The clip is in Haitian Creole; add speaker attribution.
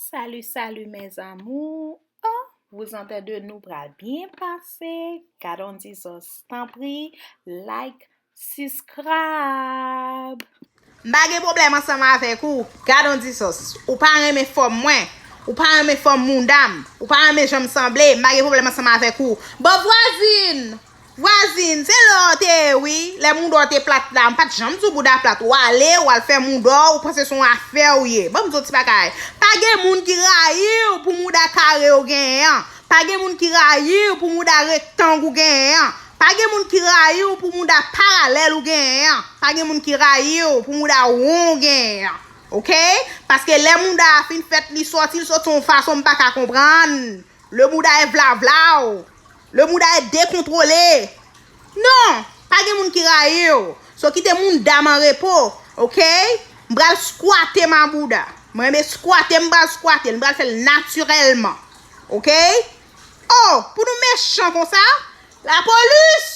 Speaker 1: Salut, salut mes amours. Oh, vous entendez nous bras bien passer. Car on dit ça, t'en prie, like, subscribe.
Speaker 2: Bagay problem ensemble avec ou, gardons dit ça. Ou pas aimer forme moi, ou pas aimer forme mon dame, ou pas aimer j'aime sembler, bagay problem ensemble avec ou. Bon voisine, c'est l'autre oui, les moun doit te plate là, pas jambe du bouda plate ou aller ou al faire moun d'or ou penser son affaire ou yé. Bon m'dou ti bagay. Pas gen moun ki rayi pour moun da carré ou gen. Pas gen moun ki rayi pour moun da rectangle ou gen. Pas gen moun ki rayi pour moun da parallèle ou gen. Pas gen moun ki rayi pour moun da rond gen. OK? Parce que les moun da fin fait li sorti son façon pas ka comprendre. Le moun da est vla. Le moun da est décontrôlé. Non, pas gen moun ki rayi. So ki te moun dame en repos. OK? M'bral squatter ma bouda. Moi me squatter, m'bral faire naturellement. OK? Oh, pour nous méchants comme ça, la police